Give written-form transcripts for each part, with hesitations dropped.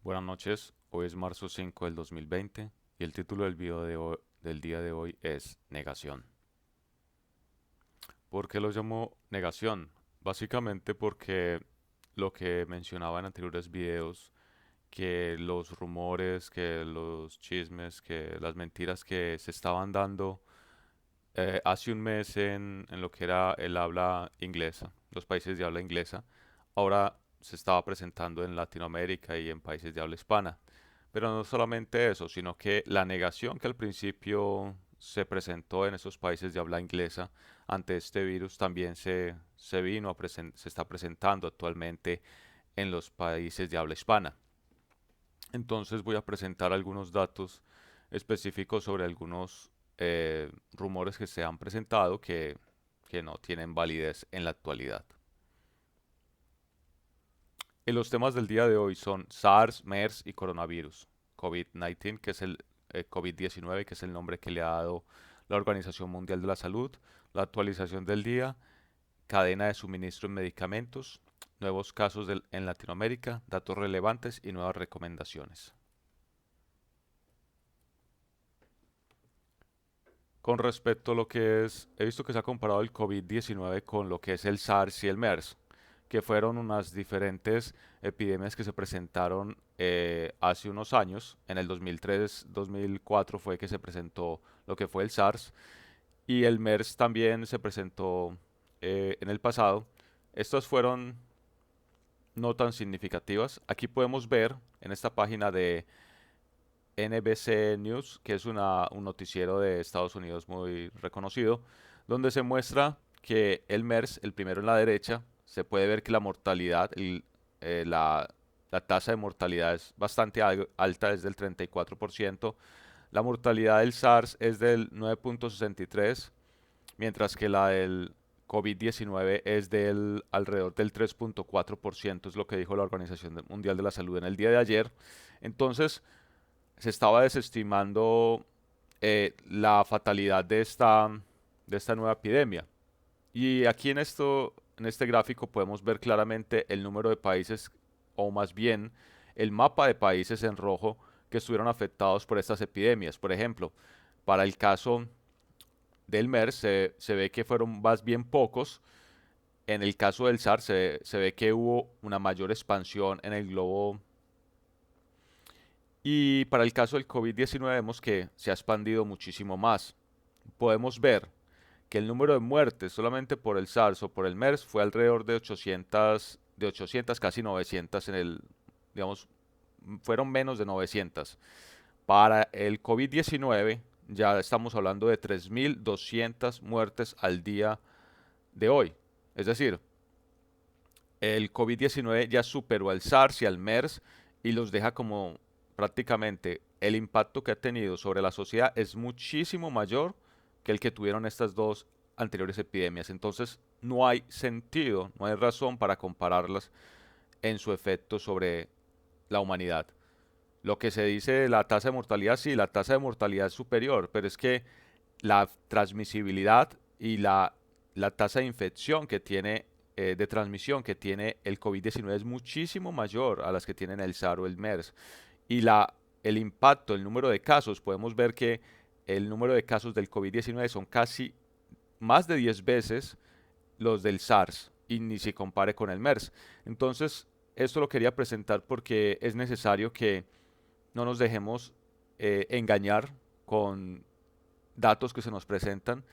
Buenas noches, hoy es marzo 5 del 2020 y el título del video del día de hoy es Negación. ¿Por qué lo llamo negación? Básicamente porque lo que mencionaba en anteriores videos, que los rumores, que los chismes, que las mentiras que se estaban dando hace un mes en lo que era el habla inglesa, los países de habla inglesa, ahora se estaba presentando en Latinoamérica y en países de habla hispana. Pero no solamente eso, sino que la negación que al principio se presentó en esos países de habla inglesa ante este virus también se está presentando actualmente en los países de habla hispana. Entonces voy a presentar algunos datos específicos sobre algunos rumores que se han presentado que no tienen validez en la actualidad. Y los temas del día de hoy son SARS, MERS y coronavirus. COVID-19, que es el COVID-19, que es el nombre que le ha dado la Organización Mundial de la Salud, la actualización del día, cadena de suministro en medicamentos, nuevos casos en Latinoamérica, datos relevantes y nuevas recomendaciones. Con respecto a lo que es, he visto que se ha comparado el COVID-19 con lo que es el SARS y el MERS, que fueron unas diferentes epidemias que se presentaron hace unos años. En el 2003-2004 fue que se presentó lo que fue el SARS y el MERS también se presentó en el pasado. Estas fueron no tan significativas. Aquí podemos ver en esta página de NBC News, que es un noticiero de Estados Unidos muy reconocido, donde se muestra que el MERS, el primero en la derecha, se puede ver que la mortalidad, eh, la, la tasa de mortalidad es bastante alta, es del 34%. La mortalidad del SARS es del 9.63, mientras que la del COVID-19 es del alrededor del 3.4%, es lo que dijo la Organización Mundial de la Salud en el día de ayer. Entonces, se estaba desestimando la fatalidad de esta nueva epidemia. Y aquí en este gráfico podemos ver claramente el número de países, o más bien el mapa de países en rojo que estuvieron afectados por estas epidemias. Por ejemplo, para el caso del MERS se ve que fueron más bien pocos. En el caso del SARS se ve que hubo una mayor expansión en el globo. Y para el caso del COVID-19 vemos que se ha expandido muchísimo más. Podemos ver que el número de muertes solamente por el SARS o por el MERS fue alrededor de 800 casi 900 digamos, fueron menos de 900. Para el COVID-19 ya estamos hablando de 3.200 muertes al día de hoy. Es decir, el COVID-19 ya superó al SARS y al MERS y los deja como prácticamente el impacto que ha tenido sobre la sociedad es muchísimo mayor que el que tuvieron estas dos anteriores epidemias. Entonces no hay sentido, no hay razón para compararlas en su efecto sobre la humanidad. Lo que se dice de la tasa de mortalidad, sí, la tasa de mortalidad es superior, pero es que la transmisibilidad y la tasa de infección que tiene, de transmisión que tiene el COVID-19 es muchísimo mayor a las que tienen el SARS o el MERS. Y el impacto, el número de casos, podemos ver que el número de casos del COVID-19 son casi más de 10 veces los del SARS y ni se compare con el MERS. Entonces, esto lo quería presentar porque es necesario que no nos dejemos engañar con datos que se nos presentan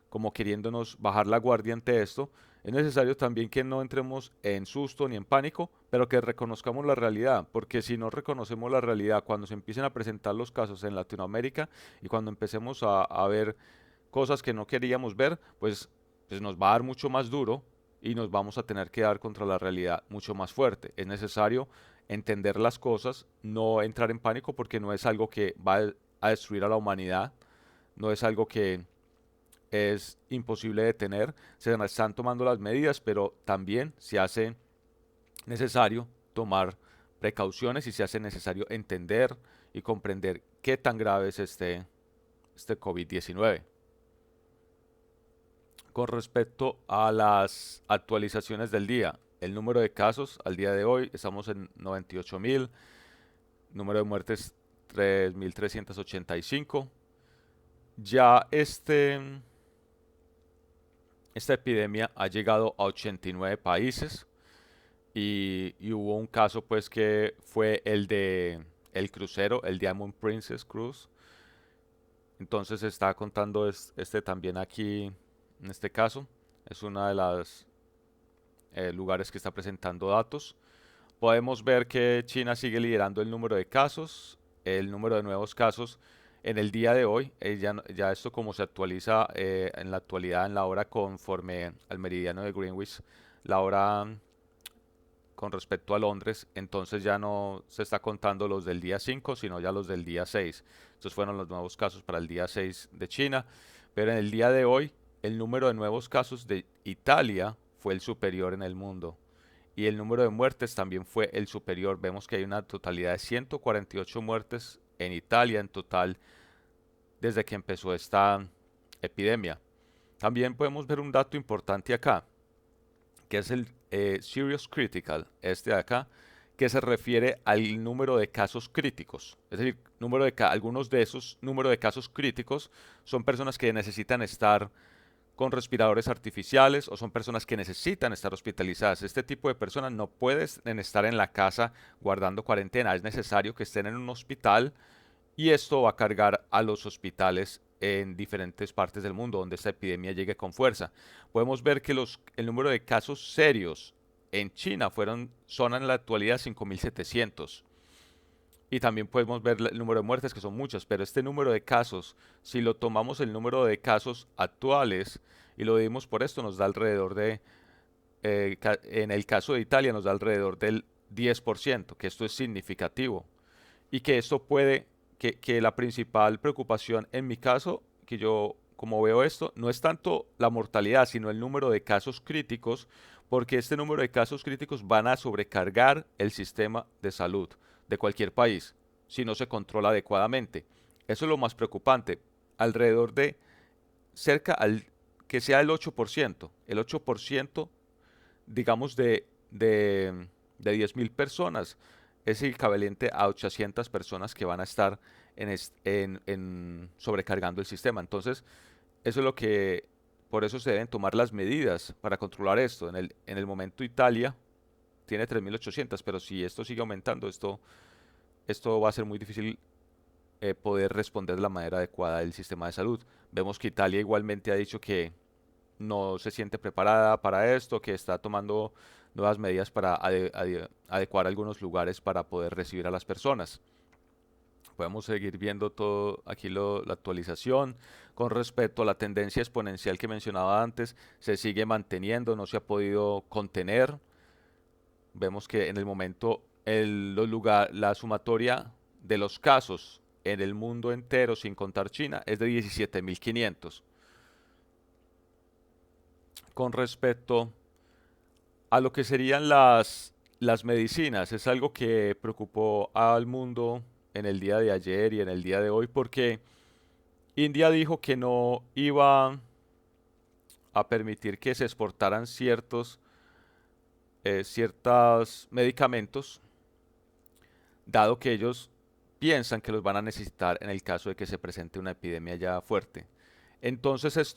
como queriéndonos bajar la guardia ante esto. Es necesario también que no entremos en susto ni en pánico, pero que reconozcamos la realidad, porque si no reconocemos la realidad, cuando se empiecen a presentar los casos en Latinoamérica y cuando empecemos a ver cosas que no queríamos ver, pues nos va a dar mucho más duro y nos vamos a tener que dar contra la realidad mucho más fuerte. Es necesario entender las cosas, no entrar en pánico porque no es algo que va a destruir a la humanidad, no es algo que es imposible detener. Se están tomando las medidas, pero también se hace necesario tomar precauciones y se hace necesario entender y comprender qué tan grave es este COVID-19. Con respecto a las actualizaciones del día, el número de casos al día de hoy estamos en 98.000. Número de muertes 3.385. Ya esta epidemia ha llegado a 89 países y hubo un caso pues que fue el de el crucero, el Diamond Princess Cruise. Entonces se está contando este también aquí, en este caso. Es una de las lugares que está presentando datos. Podemos ver que China sigue liderando el número de casos, el número de nuevos casos en el día de hoy. Ya esto como se actualiza en la actualidad en la hora conforme al meridiano de Greenwich, la hora con respecto a Londres, entonces ya no se está contando los del día 5 sino ya los del día 6. Estos fueron los nuevos casos para el día 6 de China, pero en el día de hoy el número de nuevos casos de Italia fue el superior en el mundo y el número de muertes también fue el superior. Vemos que hay una totalidad de 148 muertes en Italia en total desde que empezó esta epidemia. También podemos ver un dato importante acá, que es el Serious Critical, este de acá, que se refiere al número de casos críticos. Es decir, algunos de esos números de casos críticos son personas que necesitan estar con respiradores artificiales o son personas que necesitan estar hospitalizadas. Este tipo de personas no pueden estar en la casa guardando cuarentena, es necesario que estén en un hospital y esto va a cargar a los hospitales en diferentes partes del mundo donde esta epidemia llegue con fuerza. Podemos ver que el número de casos serios en China son en la actualidad 5.700. Y también podemos ver el número de muertes, que son muchas, pero este número de casos, si lo tomamos el número de casos actuales y lo dividimos por esto, nos da alrededor de, en el caso de Italia, nos da alrededor del 10%, que esto es significativo. Y que esto puede, que la principal preocupación en mi caso, que yo como veo esto, no es tanto la mortalidad, sino el número de casos críticos, porque este número de casos críticos van a sobrecargar el sistema de salud de cualquier país si no se controla adecuadamente. Eso es lo más preocupante. Alrededor de cerca al que sea el 8% digamos de 10.000 personas es equivalente a 800 personas que van a estar en sobrecargando el sistema. Entonces, eso es lo que, por eso se deben tomar las medidas para controlar esto. En el momento Italia tiene 3.800, pero si esto sigue aumentando, esto va a ser muy difícil poder responder de la manera adecuada del sistema de salud. Vemos que Italia igualmente ha dicho que no se siente preparada para esto, que está tomando nuevas medidas para adecuar algunos lugares para poder recibir a las personas. Podemos seguir viendo todo aquí la actualización con respecto a la tendencia exponencial que mencionaba antes, se sigue manteniendo, no se ha podido contener. Vemos que en el momento la sumatoria de los casos en el mundo entero, sin contar China, es de 17.500. Con respecto a lo que serían las medicinas, es algo que preocupó al mundo en el día de ayer y en el día de hoy porque India dijo que no iba a permitir que se exportaran ciertos medicamentos, dado que ellos piensan que los van a necesitar en el caso de que se presente una epidemia ya fuerte. Entonces,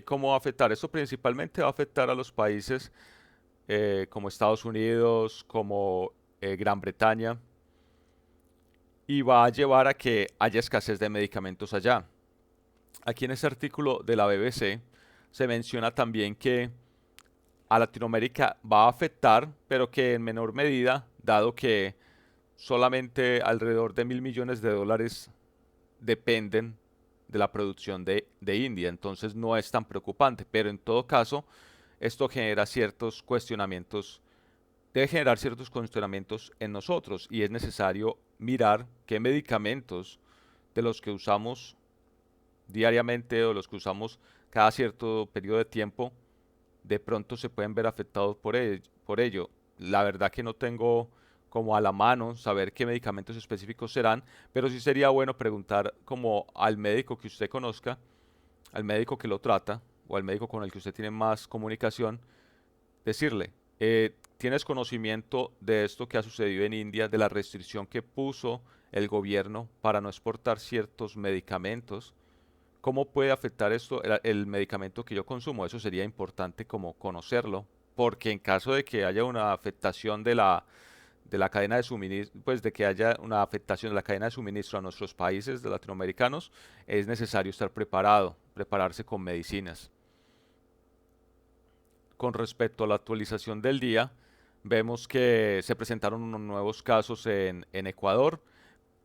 ¿cómo va a afectar? Esto principalmente va a afectar a los países como Estados Unidos, como Gran Bretaña, y va a llevar a que haya escasez de medicamentos allá. Aquí en este artículo de la BBC se menciona también que a Latinoamérica va a afectar, pero que en menor medida, dado que solamente alrededor de 1.000 millones de dólares dependen de la producción de India, entonces no es tan preocupante, pero en todo caso, esto genera ciertos cuestionamientos, debe generar ciertos cuestionamientos en nosotros y es necesario mirar qué medicamentos de los que usamos diariamente o los que usamos cada cierto periodo de tiempo de pronto se pueden ver afectados por ello. La verdad que no tengo como a la mano saber qué medicamentos específicos serán, pero sí sería bueno preguntar como al médico que usted conozca, al médico que lo trata o al médico con el que usted tiene más comunicación, decirle, ¿tienes conocimiento de esto que ha sucedido en India, de la restricción que puso el gobierno para no exportar ciertos medicamentos? ¿Cómo puede afectar esto el medicamento que yo consumo? Eso sería importante como conocerlo, porque en caso de que haya una afectación de la cadena de suministro, pues de que haya una afectación de la cadena de suministro a nuestros países de latinoamericanos, es necesario estar preparado, prepararse con medicinas. Con respecto a la actualización del día, vemos que se presentaron unos nuevos casos en Ecuador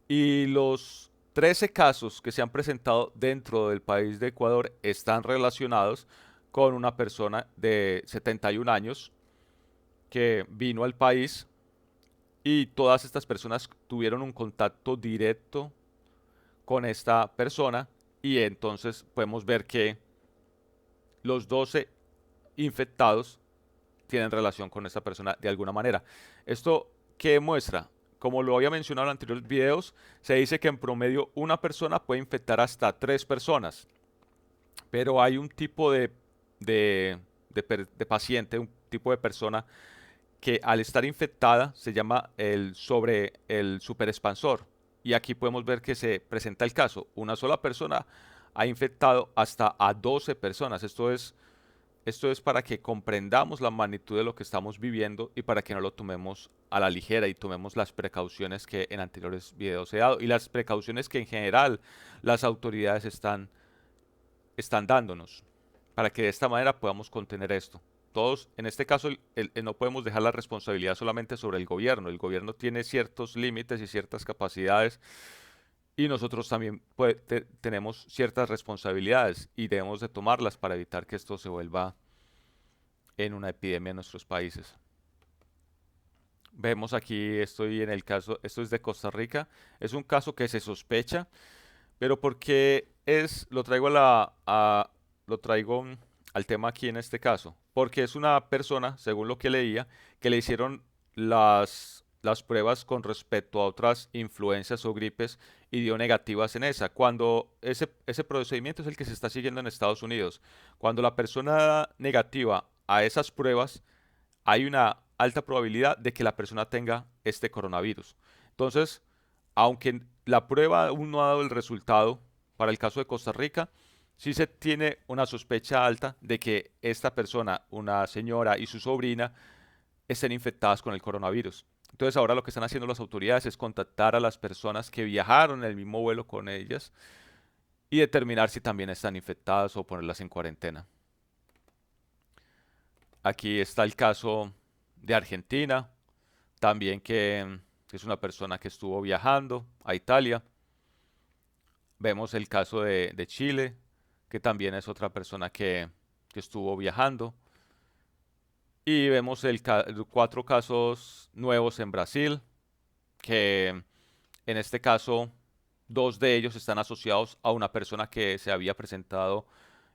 y los 13 casos que se han presentado dentro del país de Ecuador están relacionados con una persona de 71 años que vino al país y todas estas personas tuvieron un contacto directo con esta persona y entonces podemos ver que los 12 infectados tienen relación con esta persona de alguna manera. ¿Esto qué muestra? Como lo había mencionado en anteriores videos, se dice que en promedio una persona puede infectar hasta 3 personas, pero hay un tipo de paciente, un tipo de persona que al estar infectada se llama el superexpansor. Y aquí podemos ver que se presenta el caso. Una sola persona ha infectado hasta a 12 personas. Esto es para que comprendamos la magnitud de lo que estamos viviendo y para que no lo tomemos a la ligera y tomemos las precauciones que en anteriores videos he dado y las precauciones que en general las autoridades están dándonos para que de esta manera podamos contener esto. Todos, en este caso, no podemos dejar la responsabilidad solamente sobre el gobierno. El gobierno tiene ciertos límites y ciertas capacidades y nosotros también tenemos ciertas responsabilidades y debemos de tomarlas para evitar que esto se vuelva en una epidemia en nuestros países. Vemos aquí, estoy en el caso, esto es de Costa Rica, es un caso que se sospecha, pero porque lo traigo lo traigo al tema aquí en este caso, porque es una persona, según lo que leía, que le hicieron las pruebas con respecto a otras influencias o gripes y dio negativas en esa. Cuando ese procedimiento es el que se está siguiendo en Estados Unidos. Cuando la persona da negativa a esas pruebas, hay una alta probabilidad de que la persona tenga este coronavirus. Entonces, aunque la prueba aún no ha dado el resultado para el caso de Costa Rica, sí se tiene una sospecha alta de que esta persona, una señora y su sobrina, estén infectadas con el coronavirus. Entonces ahora lo que están haciendo las autoridades es contactar a las personas que viajaron en el mismo vuelo con ellas y determinar si también están infectadas o ponerlas en cuarentena. Aquí está el caso de Argentina, también que es una persona que estuvo viajando a Italia. Vemos el caso de Chile, que también es otra persona que estuvo viajando. Y vemos 4 casos nuevos en Brasil, que en este caso 2 de ellos están asociados a una persona que se había presentado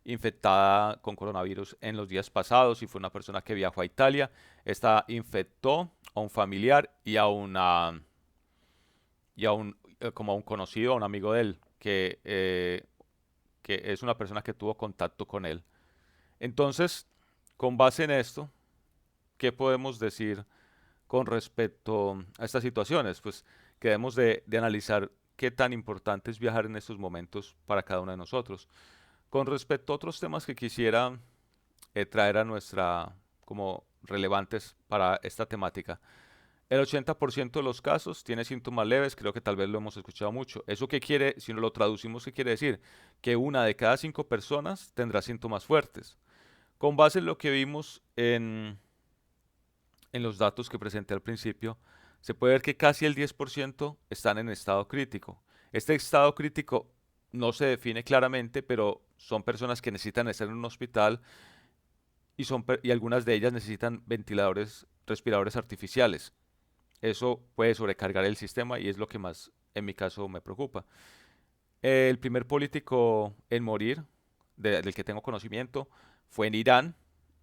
infectada con coronavirus en los días pasados y fue una persona que viajó a Italia. Esta infectó a un familiar como a un conocido, a un amigo de él, que es una persona que tuvo contacto con él. Entonces, con base en esto, ¿qué podemos decir con respecto a estas situaciones? Pues que debemos de analizar qué tan importante es viajar en estos momentos para cada uno de nosotros. Con respecto a otros temas que quisiera traer a como relevantes para esta temática. El 80% de los casos tiene síntomas leves, creo que tal vez lo hemos escuchado mucho. ¿Eso qué quiere, si no lo traducimos, qué quiere decir? Que una de cada 5 personas tendrá síntomas fuertes. Con base en lo que vimos en los datos que presenté al principio, se puede ver que casi el 10% están en estado crítico. Este estado crítico no se define claramente, pero son personas que necesitan estar en un hospital y algunas de ellas necesitan respiradores artificiales. Eso puede sobrecargar el sistema y es lo que más en mi caso me preocupa. El primer político en morir, del que tengo conocimiento, fue en Irán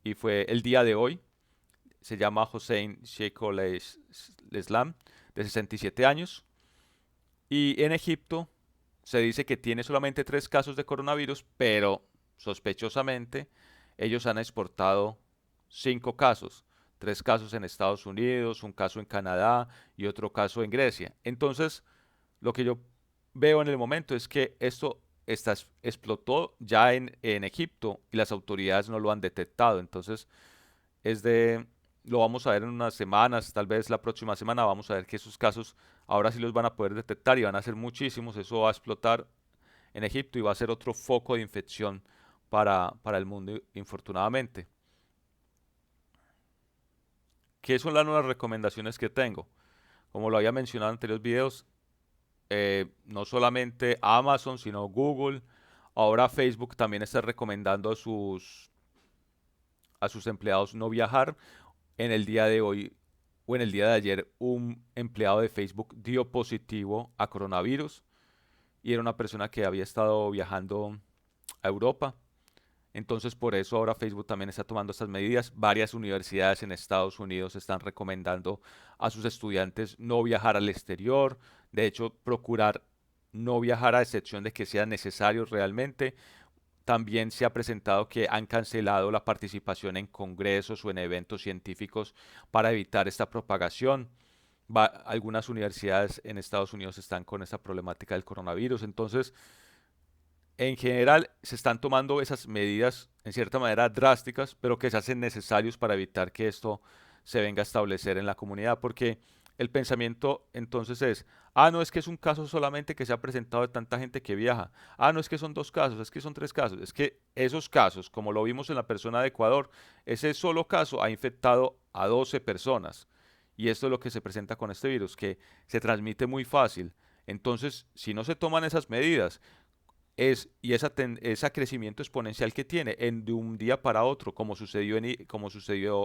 y fue el día de hoy. Se llama Hossein Sheikh Islam, de 67 años. Y en Egipto se dice que tiene solamente 3 casos de coronavirus, pero sospechosamente ellos han exportado 5 casos. 3 casos en Estados Unidos, un caso en Canadá y otro caso en Grecia. Entonces, lo que yo veo en el momento es que esto explotó ya en Egipto y las autoridades no lo han detectado. Entonces, es de, lo vamos a ver en unas semanas, tal vez la próxima semana vamos a ver que esos casos ahora sí los van a poder detectar y van a ser muchísimos. Eso va a explotar en Egipto y va a ser otro foco de infección para el mundo, infortunadamente. ¿Qué son las nuevas recomendaciones que tengo? Como lo había mencionado en anteriores videos, no solamente Amazon, sino Google. Ahora Facebook también está recomendando a sus empleados no viajar. En el día de hoy o en el día de ayer, un empleado de Facebook dio positivo a coronavirus y era una persona que había estado viajando a Europa. Entonces, por eso ahora Facebook también está tomando estas medidas. Varias universidades en Estados Unidos están recomendando a sus estudiantes no viajar al exterior. De hecho, procurar no viajar a excepción de que sea necesario realmente. También se ha presentado que han cancelado la participación en congresos o en eventos científicos para evitar esta propagación. Algunas universidades en Estados Unidos están con esa problemática del coronavirus. Entonces, en general, se están tomando esas medidas en cierta manera drásticas, pero que se hacen necesarios para evitar que esto se venga a establecer en la comunidad, porque el pensamiento entonces es, no es que es un caso solamente que se ha presentado de tanta gente que viaja, no es que son 2 casos, es que son 3 casos, es que esos casos, como lo vimos en la persona de Ecuador, ese solo caso ha infectado a 12 personas, y esto es lo que se presenta con este virus, que se transmite muy fácil. Entonces, si no se toman esas medidas, ese crecimiento exponencial que tiene de un día para otro, como sucedió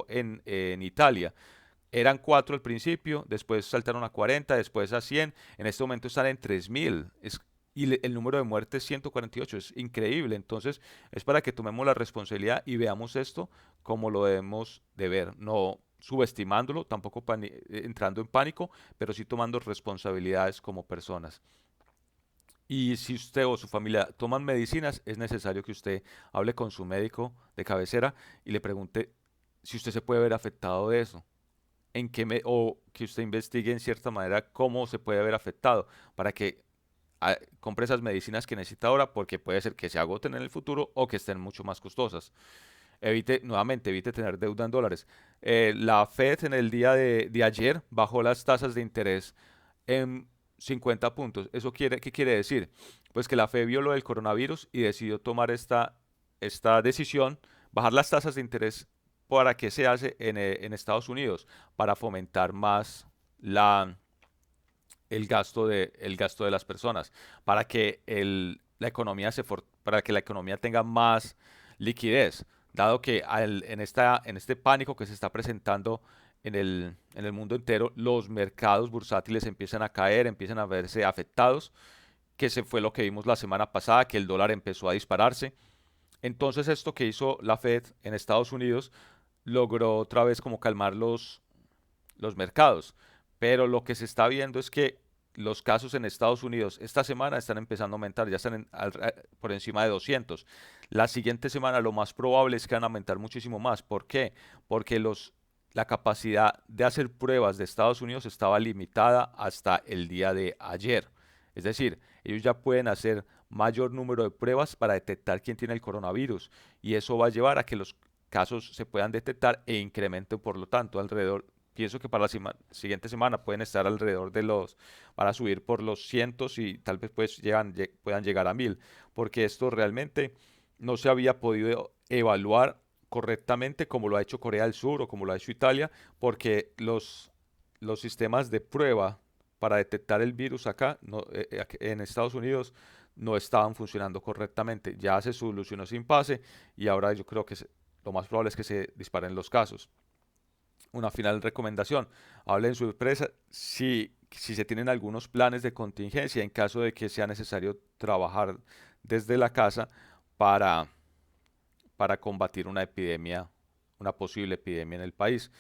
en Italia. Eran 4 al principio, después saltaron a 40, después a 100, en este momento están en 3000. El número de muertes 148, es increíble. Entonces, es para que tomemos la responsabilidad y veamos esto como lo debemos de ver, no subestimándolo, tampoco entrando en pánico, pero sí tomando responsabilidades como personas. Y si usted o su familia toman medicinas, es necesario que usted hable con su médico de cabecera y le pregunte si usted se puede ver afectado de eso, o que usted investigue en cierta manera cómo se puede ver afectado para que compre esas medicinas que necesita ahora, porque puede ser que se agoten en el futuro o que estén mucho más costosas. Evite tener deuda en dólares. La Fed en el día de ayer bajó las tasas de interés en 50 puntos. ¿Qué quiere decir? Pues que la Fed vio lo del coronavirus y decidió tomar esta decisión, bajar las tasas de interés. ¿Para qué se hace en Estados Unidos? Para fomentar más la, el gasto de las personas, para que la economía tenga más liquidez, dado que en este pánico que se está presentando en el mundo entero, los mercados bursátiles empiezan a caer, empiezan a verse afectados, que se fue lo que vimos la semana pasada, que el dólar empezó a dispararse. Entonces esto que hizo la Fed en Estados Unidos logró otra vez como calmar los mercados. Pero lo que se está viendo es que los casos en Estados Unidos esta semana están empezando a aumentar, ya están por encima de 200. La siguiente semana lo más probable es que van a aumentar muchísimo más. ¿Por qué? Porque la capacidad de hacer pruebas de Estados Unidos estaba limitada hasta el día de ayer. Es decir, ellos ya pueden hacer mayor número de pruebas para detectar quién tiene el coronavirus y eso va a llevar a que los casos se puedan detectar e incrementen, por lo tanto, pienso que para la siguiente semana pueden estar alrededor para subir por los cientos y tal vez pues puedan llegar a 1000, porque esto realmente no se había podido evaluar correctamente como lo ha hecho Corea del Sur o como lo ha hecho Italia, porque los sistemas de prueba para detectar el virus acá, en Estados Unidos, no estaban funcionando correctamente. Ya se solucionó sin pase y ahora yo creo que lo más probable es que se disparen los casos. Una final recomendación: hable en su empresa si se tienen algunos planes de contingencia en caso de que sea necesario trabajar desde la casa para, para combatir una posible epidemia en el país.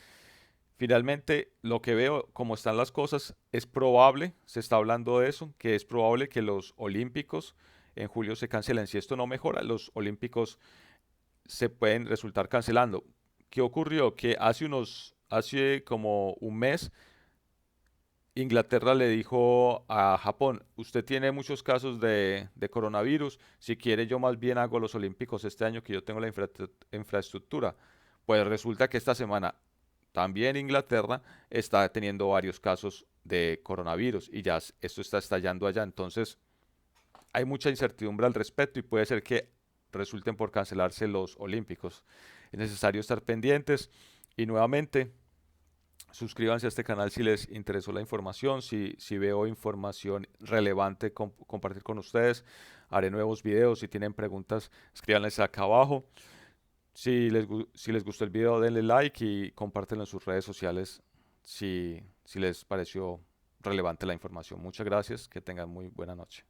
Finalmente, lo que veo, como están las cosas, es probable, se está hablando de eso, que es probable que los Olímpicos en julio se cancelen. Si esto no mejora, los Olímpicos se pueden resultar cancelando. ¿Qué ocurrió? Que hace como un mes, Inglaterra le dijo a Japón, usted tiene muchos casos de coronavirus, si quiere yo más bien hago los Olímpicos este año que yo tengo la infraestructura. Pues resulta que esta semana también Inglaterra está teniendo varios casos de coronavirus y esto está estallando allá. Entonces hay mucha incertidumbre al respecto y puede ser que resulten por cancelarse los Olímpicos. Es necesario estar pendientes y nuevamente suscríbanse a este canal si les interesó la información, si veo información relevante compartir con ustedes. Haré nuevos videos, si tienen preguntas, escríbanles acá abajo. Si les gustó el video, denle like y compártenlo en sus redes sociales si les pareció relevante la información. Muchas gracias, que tengan muy buena noche.